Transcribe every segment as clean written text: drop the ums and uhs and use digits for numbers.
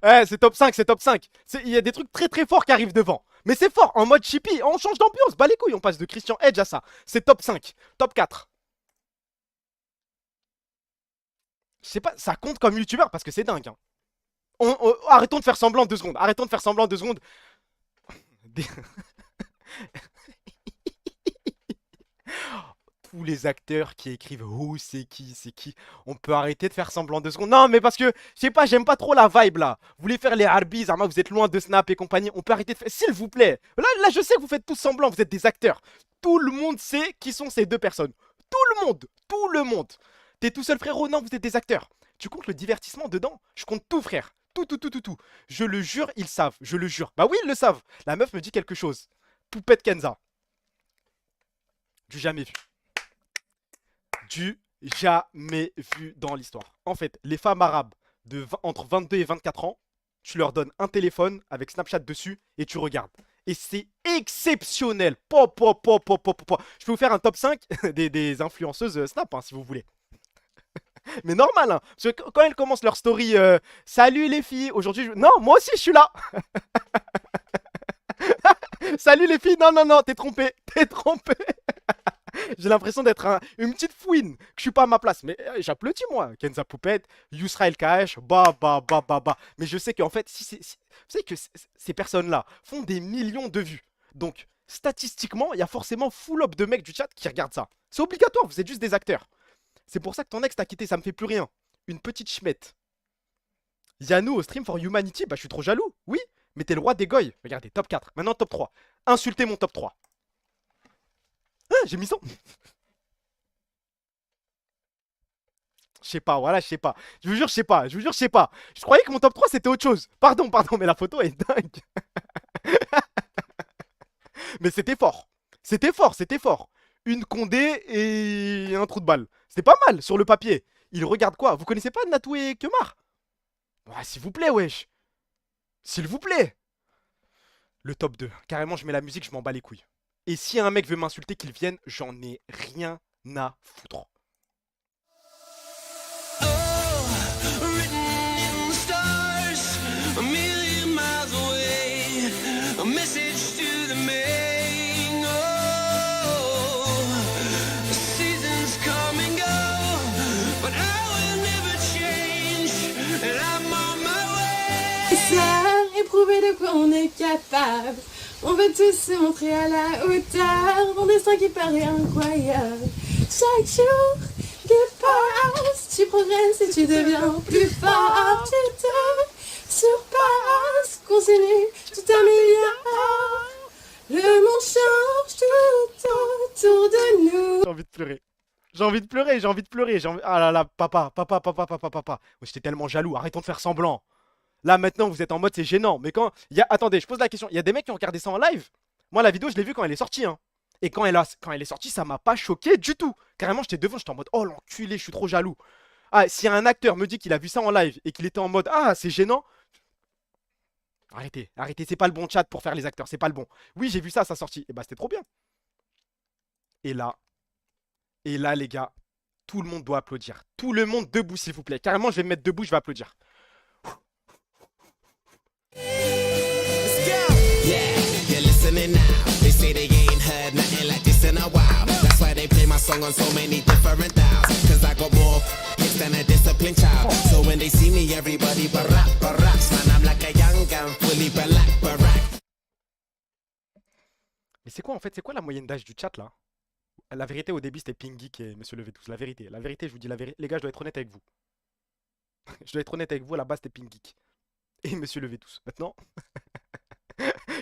Ouais, c'est top 5, c'est top 5. Il y a des trucs très très forts qui arrivent devant. Mais c'est fort, en mode chippy, on change d'ambiance, bah les couilles, on passe de Christian Edge à ça. C'est top 5, top 4. Je sais pas, ça compte comme youtubeur parce que c'est dingue. Hein. Arrêtons de faire semblant 2 secondes, arrêtons de faire semblant 2 secondes. Des- Tous les acteurs qui écrivent oh c'est qui, on peut arrêter de faire semblant 2 secondes. Non mais parce que, je sais pas, j'aime pas trop la vibe là. Vous voulez faire les Harbies, Arma, vous êtes loin de Snap et compagnie, on peut arrêter de faire, s'il vous plaît. Là je sais que vous faites tous semblant, vous êtes des acteurs. Tout le monde sait qui sont ces deux personnes. Tout le monde. T'es tout seul frérot, non vous êtes des acteurs. Tu comptes le divertissement dedans? Je compte tout frère. Tout. Je le jure, ils savent, je le jure. Bah oui, ils le savent. La meuf me dit quelque chose. Poupette Kenza. Du jamais vu. Du jamais vu dans l'histoire. En fait, les femmes arabes entre 22 et 24 ans, tu leur donnes un téléphone avec Snapchat dessus et tu regardes. Et c'est exceptionnel. Je peux vous faire un top 5 des influenceuses Snap, hein, si vous voulez. Mais normal, hein, parce que quand elles commencent leur story, salut les filles, aujourd'hui, non, moi aussi je suis là. Salut les filles, non, t'es trompé, t'es trompé. J'ai l'impression d'être une petite fouine, que je suis pas à ma place. Mais j'applaudis moi, Kenza Poupette, Yusra El Kaesh, bah. Mais je sais qu'en fait, vous savez que ces personnes-là font des millions de vues. Donc, statistiquement, il y a forcément full up de mecs du chat qui regardent ça. C'est obligatoire, vous êtes juste des acteurs. C'est pour ça que ton ex t'a quitté, ça me fait plus rien. Une petite schmette. Yanou au stream for humanity, bah je suis trop jaloux. Oui, mais t'es le roi des goys. Regardez, top 4. Maintenant top 3. Insultez mon top 3. Ah, j'ai mis 100. Je sais pas, voilà, je sais pas. Je vous jure, je sais pas. Je vous jure, je sais pas. Je croyais que mon top 3 c'était autre chose. Pardon, mais la photo est dingue. Mais c'était fort. C'était fort. Une Condé et un trou de balle. C'était pas mal sur le papier. Il regarde quoi? Vous connaissez pas Natou et Kemar? Ouais, s'il vous plaît, wesh. S'il vous plaît. Le top 2. Carrément, je mets la musique, je m'en bats les couilles. Et si un mec veut m'insulter, qu'il vienne, j'en ai rien à foutre. Éprouver de quoi on est capable. On veut tous se montrer à la hauteur. Mon destin qui paraît incroyable. Chaque jour qui passe, tu progresses et tu deviens plus fort. Tu te surpasses, continue, tout améliore. Le monde change tout autour de nous. J'ai envie de pleurer. Ah là là, papa. Oh, j'étais tellement jaloux, arrêtons de faire semblant. Là maintenant vous êtes en mode c'est gênant. Mais quand. Attendez, je pose la question. Il y a des mecs qui ont regardé ça en live. Moi la vidéo je l'ai vue quand elle est sortie. Hein. Et quand elle est sortie, ça m'a pas choqué du tout. Carrément j'étais devant, j'étais en mode oh l'enculé, je suis trop jaloux. Ah, si un acteur me dit qu'il a vu ça en live et qu'il était en mode ah c'est gênant. Arrêtez, c'est pas le bon chat pour faire les acteurs, c'est pas le bon. Oui j'ai vu ça à sa sortie. Et bah c'était trop bien. Et là, les gars, tout le monde doit applaudir. Tout le monde debout s'il vous plaît. Carrément je vais me mettre debout, je vais applaudir. Listening now. They say they ain't heard nothing like this in a while. That's why they play my song on so many different dials. Cause I got more hits than a disciplined child. So when they see me, everybody baracks. Man, I'm like a young gun, fully barack. Mais c'est quoi en fait? C'est quoi la moyenne d'âge du chat là? La vérité au début c'était Ping Geek et Monsieur Levé tous. La vérité, je vous dis la vérité. Les gars, je dois être honnête avec vous. Je dois être honnête avec vous, à la base c'était Ping Geek. Et Monsieur Levé tous. Maintenant,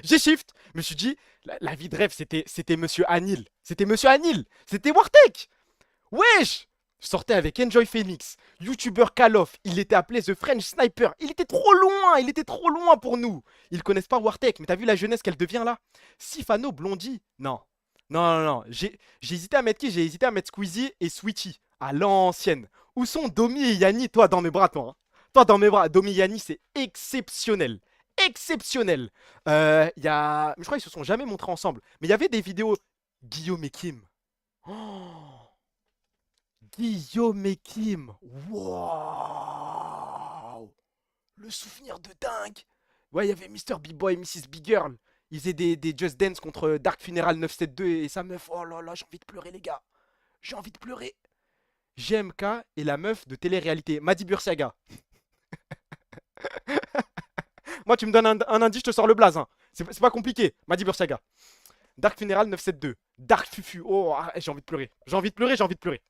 j'ai shift. Je me suis dit, la vie de rêve c'était Monsieur Anil. C'était Monsieur Anil. C'était Wartek. Wesh! Je sortais avec Enjoy Phoenix, YouTuber Call of, il était appelé The French Sniper, il était trop loin pour nous. Ils connaissent pas Wartek, mais t'as vu la jeunesse qu'elle devient là? Sifano Blondie, non. J'ai hésité à mettre qui? J'ai hésité à mettre Squeezie et Sweetie, à l'ancienne. Où sont Domi et Yanni? Toi dans mes bras, toi. Hein. Toi dans mes bras, Domi et Yanni, c'est exceptionnel. Exceptionnel. Je crois qu'ils se sont jamais montrés ensemble, mais il y avait des vidéos. Guillaume et Kim. Oh, Guillaume et Kim. Waouh! Le souvenir de dingue. Ouais, il y avait Mr. B-Boy, Mrs. B-Girl. Ils faisaient des Just Dance contre Dark Funeral 972 et sa meuf. Oh là là, j'ai envie de pleurer, les gars. J'ai envie de pleurer. GMK et la meuf de télé-réalité, Madi Bursiaga. Moi, tu me donnes un indice, je te sors le blaze. Hein. C'est pas compliqué. Madi Bursiaga. Dark Funeral 972. Dark Fufu. Oh, ah, j'ai envie de pleurer. J'ai envie de pleurer, j'ai envie de pleurer.